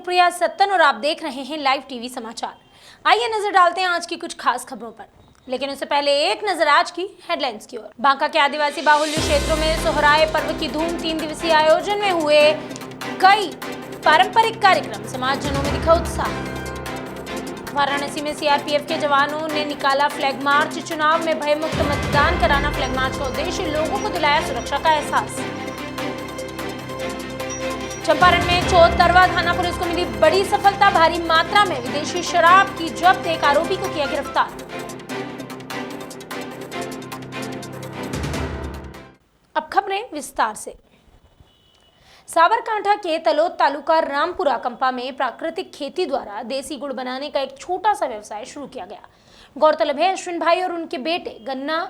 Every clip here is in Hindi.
सुप्रिया सत्तन और आप देख रहे हैं लाइव टीवी समाचार। आइए नजर डालते हैं आज की कुछ खास खबरों पर, लेकिन उससे पहले एक नजर आज की हेडलाइंस की ओर। बांका के आदिवासी बाहुल्य क्षेत्रों में सोहराय पर्व की धूम। 3 दिवसीय आयोजन में हुए कई पारंपरिक कार्यक्रम, समाजजनों में दिखा उत्साह। वाराणसी में सीआरपीएफ के जवानों ने निकाला फ्लैग मार्च। चुनाव में भयमुक्त मतदान कराना फ्लैग मार्च का उद्देश्य, लोगों को दिलाया सुरक्षा का एहसास। चंपारण में चौतरवा थाना पुलिस को मिली बड़ी सफलता। भारी मात्रा में विदेशी शराब की जब्त, एक आरोपी को किया गिरफ्तार। अब खबरें विस्तार से। साबरकांठा के तलोद तालुका रामपुरा कंपा में प्राकृतिक खेती द्वारा देसी गुड़ बनाने का एक छोटा सा व्यवसाय शुरू किया गया। गौरतलब है, अश्विन भाई और उनके बेटे गन्ना,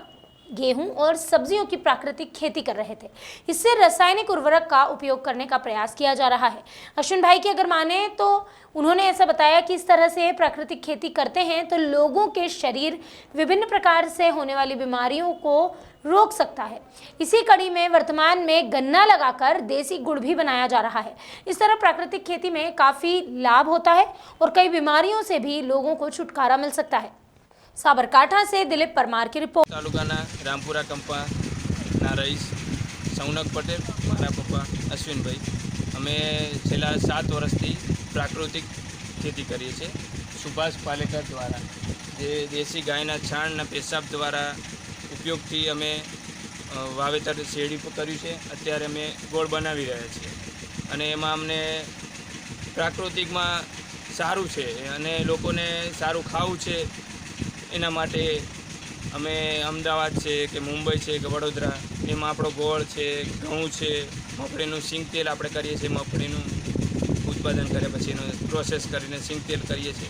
गेहूं और सब्जियों की प्राकृतिक खेती कर रहे थे। इससे रासायनिक उर्वरक का उपयोग करने का प्रयास किया जा रहा है। अश्विन भाई की अगर माने तो उन्होंने ऐसा बताया कि इस तरह से प्राकृतिक खेती करते हैं तो लोगों के शरीर विभिन्न प्रकार से होने वाली बीमारियों को रोक सकता है। इसी कड़ी में वर्तमान में गन्ना लगाकर देसी गुड़ भी बनाया जा रहा है। इस तरह प्राकृतिक खेती में काफी लाभ होता है और कई बीमारियों से भी लोगों को छुटकारा मिल सकता है। साबरकांठा से दिलीप परमार की रिपोर्ट। तालुकाना रामपुरा कंपा ना रईस सौनक पटेल, मारा पप्पा अश्विनभाई, અમે છેલ્લા 7 વર્ષથી પ્રાકૃતિક ખેતી કરીએ છીએ। સુભાષ પાલેકર દ્વારા જે દેશી ગાયના છાણના પેશાબ દ્વારા ઉપયોગથી અમે વાવેતર શેરડી પર કર્યું છે। અત્યારે અમે ગોળ બનાવી રહ્યા છીએ અને એમાં અમને પ્રાકૃતિકમાં સારું છે અને લોકોને સારું ખાવું છે। એના માટે અમે અમદાવાદ છે કે મુંબઈ છે કે વડોદરા, એમાં આપણો ગોળ છે, ઘઉં છે, મગફળીનું સિંગ તેલ આપણે કરીએ છીએ। મગફળીનું ઉત્પાદન કર્યા પછી એનું પ્રોસેસ કરીને સિંગ તેલ કરીએ છીએ।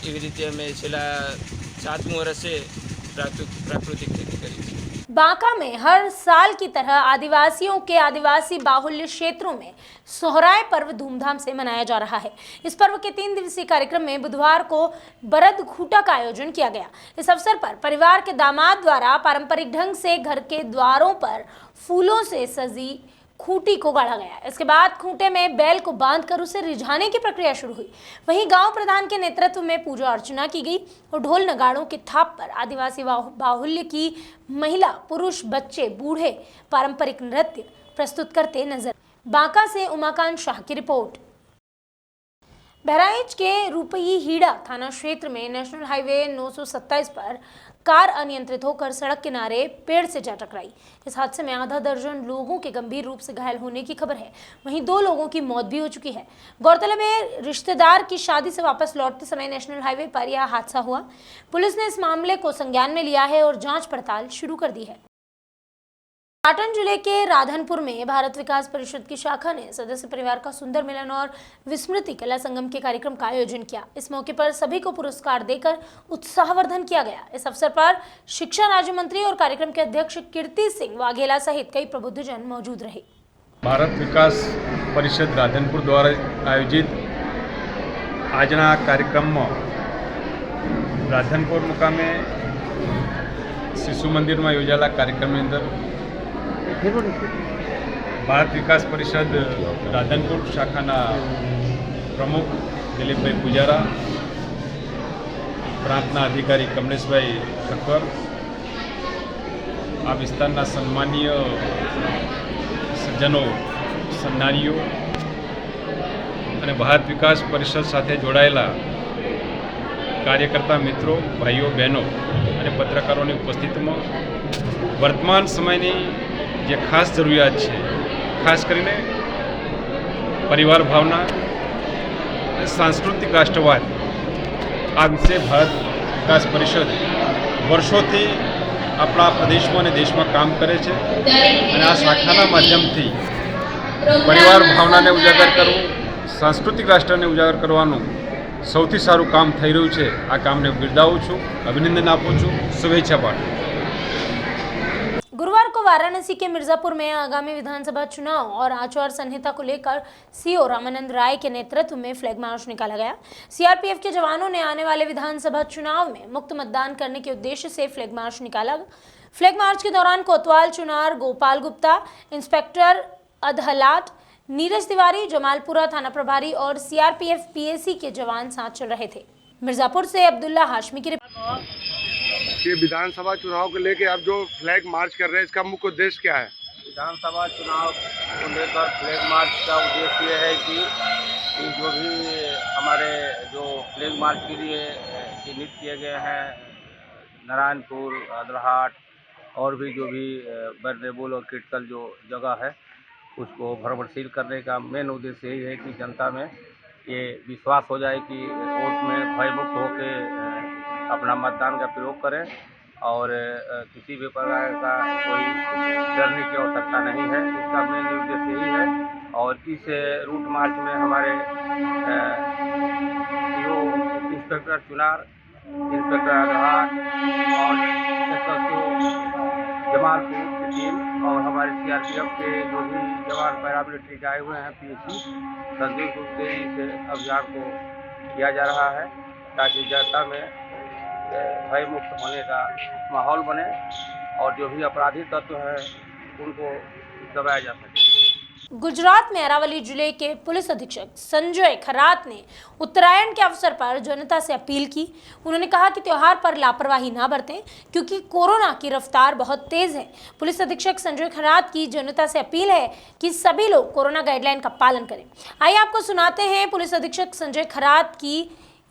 એવી રીતે અમે છેલ્લા 7મું વર્ષે प्राकृतिक खेती करी। बांका में हर साल की तरह आदिवासियों के आदिवासी बाहुल्य क्षेत्रों में सोहराय पर्व धूमधाम से मनाया जा रहा है। इस पर्व के 3 दिवसीय कार्यक्रम में बुधवार को बरद खूटा का आयोजन किया गया। इस अवसर पर परिवार के दामाद द्वारा पारंपरिक ढंग से घर के द्वारों पर फूलों से सजी खूंटी को गाड़ा गया। इसके बाद खूंटे में बैल को बांधकर उसे रिझाने की प्रक्रिया शुरू हुई। वहीं गांव प्रधान के नेतृत्व में पूजा अर्चना की गई और ढोल नगाड़ों के थाप पर आदिवासी बाहुल्य की महिला, पुरुष, बच्चे, बूढ़े पारंपरिक नृत्य प्रस्तुत करते नजर। बांका से उमाकांत शाह की रिपोर्ट। बहराइच के रुपई हीड़ा थाना क्षेत्र में नेशनल हाईवे 927 पर कार अनियंत्रित होकर सड़क किनारे पेड़ से जा टकराई। इस हादसे में आधा दर्जन लोगों के गंभीर रूप से घायल होने की खबर है। वहीं 2 लोगों की मौत भी हो चुकी है। गौरतलब है, रिश्तेदार की शादी से वापस लौटते समय नेशनल हाईवे पर यह हादसा हुआ। पुलिस ने इस मामले को संज्ञान में लिया है और जांच पड़ताल शुरू कर दी है। पाटन जिले के राधनपुर में भारत विकास परिषद की शाखा ने सदस्य परिवार का सुंदर मिलन और विस्मृति कला संगम के कार्यक्रम का आयोजन किया। इस मौके पर सभी को पुरस्कार देकर उत्साहवर्धन किया गया। इस अवसर पर शिक्षा राज्य मंत्री और कार्यक्रम के अध्यक्ष कीर्ति सिंह वाघेला सहित कई प्रबुद्धजन मौजूद रहे। भारत विकास परिषद राधनपुर द्वारा आयोजित आजना कार्यक्रम में राधनपुर मुकामे शिशु मंदिर में योजाला कार्यक्रम अंदर भारत विकास परिषद राधनपुर शाखाना प्रमुख दिलीप भाई पुजारा, प्रांतना अधिकारी कमलेश भाई ठक्कर, आ विस्तारना सन्मानीय सज्जनों, सन्नारीओ और भारत विकास परिषद साथे जोड़ायेला कार्यकर्ता मित्रों, भाईओ, बहनों और पत्रकारों की उपस्थिति में वर्तमान समयनी जे खास जरूरियात है, खास करीने परिवार भावना, सांस्कृतिक राष्ट्रवाद, आ विषय भारत विकास परिषद वर्षों अपना प्रदेश में देश में काम करे छे और आ शाखाना माध्यम थी परिवार भावना ने उजागर करवू, सांस्कृतिक राष्ट्र ने उजागर करवानुं सौथी सारू काम थई रह्युं छे। आ काम ने बिरदावुं छुं, अभिनंदन आपूं छुं, शुभेच्छा पाठवुं। गुरुवार को वाराणसी के मिर्जापुर में आगामी विधानसभा चुनाव और आचार संहिता को लेकर सीओ रामानंद राय के नेतृत्व में फ्लैग मार्च निकाला गया। सीआरपीएफ के जवानों ने आने वाले विधानसभा चुनाव में मुक्त मतदान करने के उद्देश्य से फ्लैग मार्च निकाला। फ्लैग मार्च के दौरान कोतवाल चुनार गोपाल गुप्ता, इंस्पेक्टर अधलाट, नीरज तिवारी, जमालपुरा थाना प्रभारी और सीआरपीएफ पीएसी के जवान साथ चल रहे थे। मिर्जापुर से अब्दुल्ला हाशमी की रिपोर्ट। ये विधानसभा चुनाव को लेकर आप जो फ्लैग मार्च कर रहे हैं, इसका मुख्य उद्देश्य क्या है? विधानसभा चुनाव को लेकर फ्लैग मार्च का उद्देश्य यह है कि जो भी हमारे जो फ्लैग मार्च के लिए चिन्हित किए गए हैं नारायणपुर, अदरहाट और भी जो भी वल्नरेबल और क्रिटिकल जो जगह है उसको भ्रमणशील करने का मेन उद्देश्य यही है कि जनता में ये विश्वास हो जाए कि वोट में भयमुक्त होकर अपना मतदान का प्रयोग करें और किसी भी प्रकार का कोई डरने की आवश्यकता नहीं है। इसका मेन उद्देश्य यही है। और इस रूट मार्च में हमारे जो इंस्पेक्टर चुनार, इंस्पेक्टर आधार और एसएसओ जमालपुर की टीम और हमारे सीआरपीएफ के जो भी जवान पैरामिलिट्री आए हुए हैं पीएसी संयुक्त रूप से इस अभियान को किया जा रहा है ताकि जनता में भय मुक्त होने का माहौल बने और जो भी अपराधी तत्व हैं उनको दबाया जा सके। गुजरात में अरावली जिले के पुलिस अधीक्षक संजय खरात ने उत्तरायण के अवसर पर जनता से अपील की। उन्होंने कहा कि त्योहार पर लापरवाही ना बरतें क्योंकि कोरोना की रफ्तार बहुत तेज है। पुलिस अधीक्षक संजय खरात की जनता से अपील है कि सभी लोग कोरोना गाइडलाइन का पालन करें। आइए आपको सुनाते हैं पुलिस अधीक्षक संजय खरात की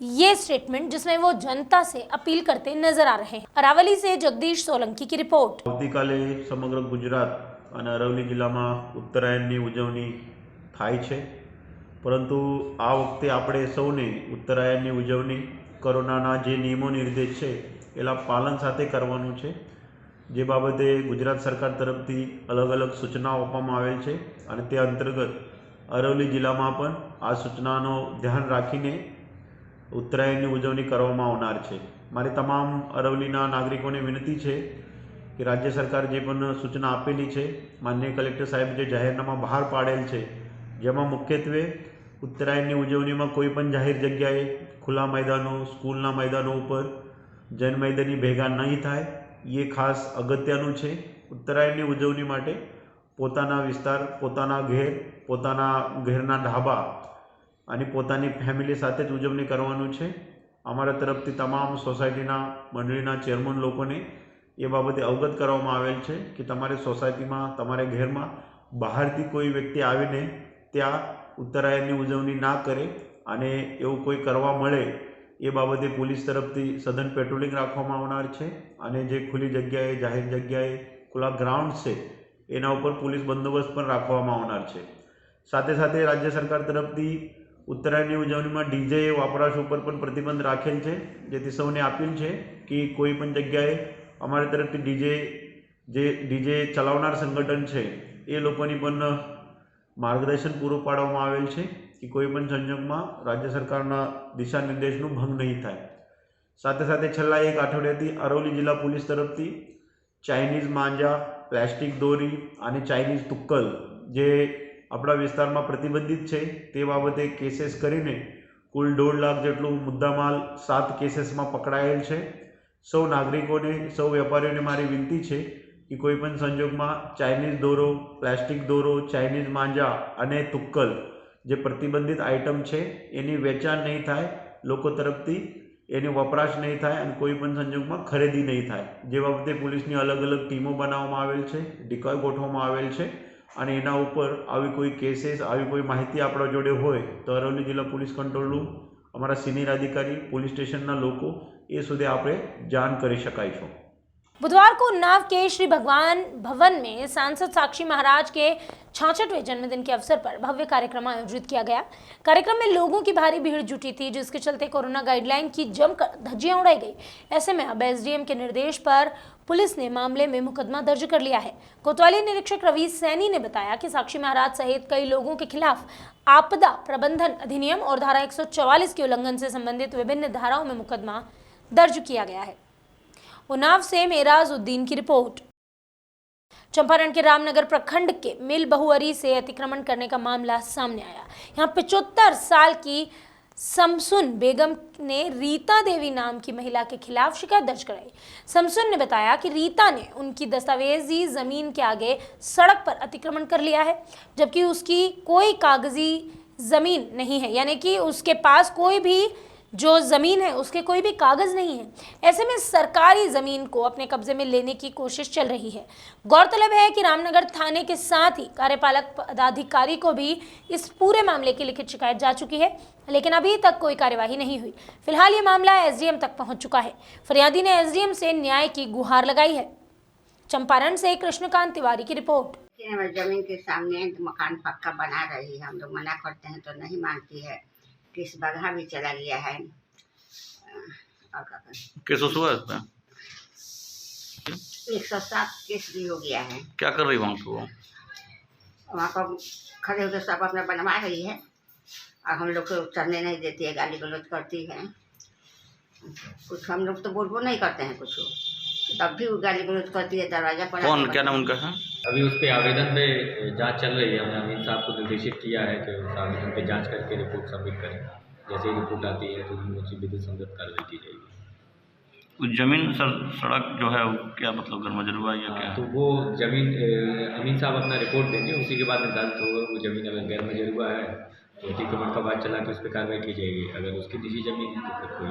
ये स्टेटमेंट जिसमें वो जनता से अपील करते नजर आ रहे हैं। अरावली से जगदीश सोलंकी की रिपोर्ट। આવતીકાલે સમગ્ર ગુજરાત અને અરવલ્લી જિલ્લામાં ઉત્તરાયણની ઉજવણી થાય છે, પરંતુ આ વખતે આપણે સૌને ઉત્તરાયણની ઉજવણી કોરોનાના જે નિયમો નિર્દેશ છે એના પાલન સાથે કરવાનું છે, જે બાબતે ગુજરાત સરકાર તરફથી અલગ અલગ સૂચનાઓ આપવામાં આવેલ છે અને તે અંતર્ગત અરવલ્લી જિલ્લામાં પણ આ સૂચનાનો ધ્યાન રાખીને ઉત્તરાયણની ઉજવણી કરવામાં આવનાર છે। મારી તમામ અરવલ્લીના નાગરિકોને વિનંતી છે કે રાજ્ય સરકાર જે પણ સૂચના આપેલી છે, માનનીય કલેક્ટર સાહેબ જે જાહેરનામા બહાર પાડેલ છે, જેમાં મુખ્યત્વે ઉત્તરાયણની ઉજવણીમાં કોઈ પણ જાહેર જગ્યાએ ખુલ્લા मैदानों, સ્કૂલના मैदानों ઉપર જનમેદની ભેગા નહીં થાય, એ ખાસ અગત્યનું છે। ઉત્તરાયણની ઉજવણી માટે પોતાના વિસ્તાર, પોતાના ઘેર, પોતાના ઘેરના ઢાબા અને પોતાની ફેમિલી સાથે જ ઉજવણી કરવાનું છે। અમારા તરફથી તમામ સોસાયટીના મંડળીના ચેરમેન લોકોને એ બાબતે અવગત કરવામાં આવેલ છે કે તમારે સોસાયટીમાં, તમારે ઘેરમાં બહારથી કોઈ વ્યક્તિ આવીને ત્યાં ઉત્તરાયણની ઉજવણી ના કરે અને એવું કોઈ કરવા મળે એ બાબતે પોલીસ તરફથી સઘન પેટ્રોલિંગ રાખવામાં આવનાર છે અને જે ખુલ્લી જગ્યાએ, જાહેર જગ્યાએ, ખુલ્લા ગ્રાઉન્ડ છે એના ઉપર પોલીસ બંદોબસ્ત પણ રાખવામાં આવનાર છે। સાથે સાથે રાજ્ય સરકાર તરફથી ઉત્તરાયણની ઉજવણીમાં ડીજે વપરાશ ઉપર પણ પ્રતિબંધ રાખેલ છે, જેથી સૌને અપીલ છે કે કોઈ પણ જગ્યાએ અમારી તરફથી ડીજે ચલાવનાર સંગઠન છે એ લોકોની પણ માર્ગદર્શન પૂરું પાડવામાં આવેલ છે કે કોઈ પણ સંજોગમાં રાજ્ય સરકારના દિશા નિર્દેશનું ભંગ નહીં થાય। સાથે સાથે છેલ્લા એક અઠવાડિયાથી અરવલ્લી જિલ્લા પોલીસ તરફથી ચાઇનીઝ માંજા, પ્લાસ્ટિક દોરી અને ચાઇનીઝ તુક્કલ જે આપણા વિસ્તારમાં પ્રતિબંધિત છે તે બાબતે કેસીસ કરીને કુલ 1.5 લાખ જેટલું મુદ્દામાલ 7 કેસીસમાં પકડાયેલ છે। સૌ નાગરિકોને, સૌ વેપારીઓને મારી વિનંતી છે કે કોઈ પણ સંજોગમાં ચાઇનીઝ દોરો, પ્લાસ્ટિક દોરો, ચાઇનીઝ માંજા અને તુક્કલ જે પ્રતિબંધિત આઇટમ છે એની વેચાણ નહીં થાય, લોકો તરફથી એનો વપરાશ નહીં થાય અને કોઈ પણ સંજોગમાં ખરીદી નહીં થાય। જે બાબતે પોલીસની અલગ અલગ ટીમો બનાવવામાં આવેલ છે, ડિકોય ગોઠવવામાં આવેલ છે અને એના ઉપર આવી કોઈ કેસીસ, આવી કોઈ માહિતી આપણા જોડે હોય તો અરવલ્લી જિલ્લા પોલીસ કંટ્રોલ રૂમ, અમારા સિનિયર अधिकारी, पुलिस स्टेशनના લોકો એ સુધી આપણે જાણ કરી શકાય। बुधवार को उन्नाव के श्री भगवान भवन में सांसद साक्षी महाराज के 66वें जन्मदिन के अवसर पर भव्य कार्यक्रम आयोजित किया गया। कार्यक्रम में लोगों की भारी भीड़ जुटी थी, जिसके चलते कोरोना गाइडलाइन की जमकर धज्जियां उड़ाई गई। ऐसे में अब एसडीएम के निर्देश पर पुलिस ने मामले में मुकदमा दर्ज कर लिया है। कोतवाली निरीक्षक रवि सैनी ने बताया कि साक्षी महाराज सहित कई लोगों के खिलाफ आपदा प्रबंधन अधिनियम और धारा 144 के उल्लंघन से संबंधित विभिन्न धाराओं में मुकदमा दर्ज किया गया है। उन्नाव से मेराज उद्दीन की रिपोर्ट। चंपारण के रामनगर प्रखंड के मिल बहुअरी से अतिक्रमण करने का मामला सामने आया। यहाँ 75 साल की शमसुन बेगम ने रीता देवी नाम की महिला के खिलाफ शिकायत दर्ज कराई। शमसुन ने बताया कि रीता ने उनकी दस्तावेजी जमीन के आगे सड़क पर अतिक्रमण कर लिया है, जबकि उसकी कोई कागजी जमीन नहीं है, यानी कि उसके पास कोई भी जो जमीन है उसके कोई भी कागज नहीं है। ऐसे में सरकारी जमीन को अपने कब्जे में लेने की कोशिश चल रही है। गौरतलब है कि रामनगर थाने के साथ ही कार्यपालक पदाधिकारी को भी इस पूरे मामले की लिखित शिकायत जा चुकी है, लेकिन अभी तक कोई कार्यवाही नहीं हुई। फिलहाल ये मामला एसडीएम तक पहुंच चुका है। फरियादी ने एसडीएम से न्याय की गुहार लगाई है। चंपारण से कृष्णकांत तिवारी की रिपोर्ट। जमीन के सामने मकान पक्का बना रही है, हम लोग मना करते हैं तो नहीं मानती है। केस बगहा भी चला गया है। और क्या करें? केस हुआ इस पे? 107 केस भी हो गया है। क्या कर रही वहाँ पे वो? वहाँ पर खड़े होकर सब अपना बनवा रही है और हम लोग को चलने नहीं देती है, गाली गलौज करती है। कुछ हम लोग तो बोलबो नहीं करते हैं कुछ, तब भी वो गाली गलौज करती है। दरवाजा पर कौन, क्या नाम उनका है? अभी उस पे आवेदन पे जांच चल रही है। हमने अमीन साहब को निर्देशित किया है कि उस आवेदन पे जांच करके रिपोर्ट सबमिट करें। जैसे ही रिपोर्ट आती है तो उनकी विधि संगत कार्रवाई की जाएगी। उस जमीन सड़क जो है वो क्या मतलब घर मजर हुआ या क्या? तो वो जमीन अमीन साहब अपना रिपोर्ट देंगे, उसी के बाद निर्धारित होगा वो जमीन अगर गैर मंजूर हुआ है तो अतिक्रमण का बाद चला के उस पर कार्रवाई की जाएगी। अगर उसकी निजी जमीन है तो फिर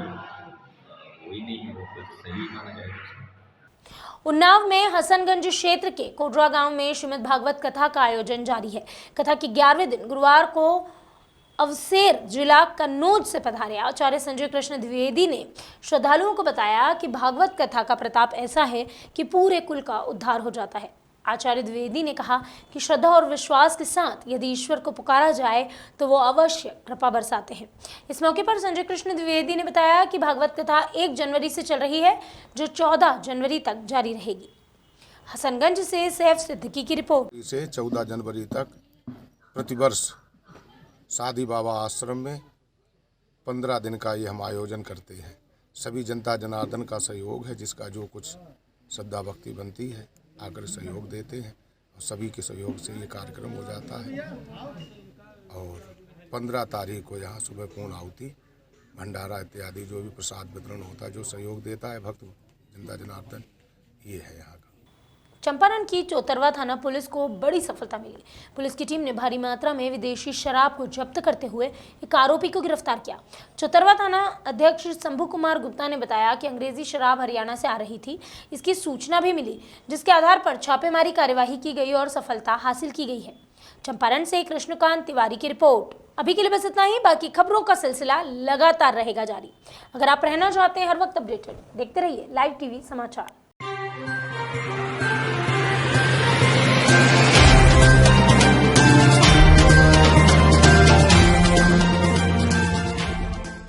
कोई नहीं है, वो फिर सही माना जाएगा। उन्नाव में हसनगंज क्षेत्र के कोडरा गांव में श्रीमद् भागवत कथा का आयोजन जारी है। कथा की 11वें दिन गुरुवार को अवसेर जिला कन्नौज से पधारे आचार्य संजय कृष्ण द्विवेदी ने श्रद्धालुओं को बताया कि भागवत कथा का प्रताप ऐसा है कि पूरे कुल का उद्धार हो जाता है। आचार्य द्विवेदी ने कहा कि श्रद्धा और विश्वास के साथ यदि ईश्वर को पुकारा जाए तो वो अवश्य कृपा बरसाते हैं। इस मौके पर संजय कृष्ण द्विवेदी ने बताया कि भागवत कथा 1 जनवरी से चल रही है, जो 14 जनवरी तक जारी रहेगी। हसनगंज से सैफ सिद्दीकी की रिपोर्ट। से 14 जनवरी तक प्रतिवर्ष सादी बाबा आश्रम में 15 दिन का ये हम आयोजन करते हैं। सभी जनता जनार्दन का सहयोग है, जिसका जो कुछ श्रद्धा भक्ति बनती है आकर सहयोग देते हैं और सभी के सहयोग से ये कार्यक्रम हो जाता है। और 15 तारीख को यहाँ सुबह पूर्ण आहुति, भंडारा इत्यादि जो भी प्रसाद वितरण होता है, जो सहयोग देता है भक्त जनता जनार्दन, ये है यहाँ का। चंपारण की चौतरवा थाना पुलिस को बड़ी सफलता मिली। पुलिस की टीम ने भारी मात्रा में विदेशी शराब को जब्त करते हुए एक आरोपी को गिरफ्तार किया। चौतरवा थाना अध्यक्ष शंभू कुमार गुप्ता ने बताया कि अंग्रेजी शराब हरियाणा से आ रही थी। इसकी सूचना भी मिली, जिसके आधार पर छापेमारी कार्यवाही की गई और सफलता हासिल की गई है। चंपारण से कृष्णकांत तिवारी की रिपोर्ट। अभी के लिए बस इतना ही। बाकी खबरों का सिलसिला लगातार रहेगा जारी। अगर आप रहना चाहते हैं हर वक्त अपडेटेड, देखते रहिए लाइव टीवी समाचार।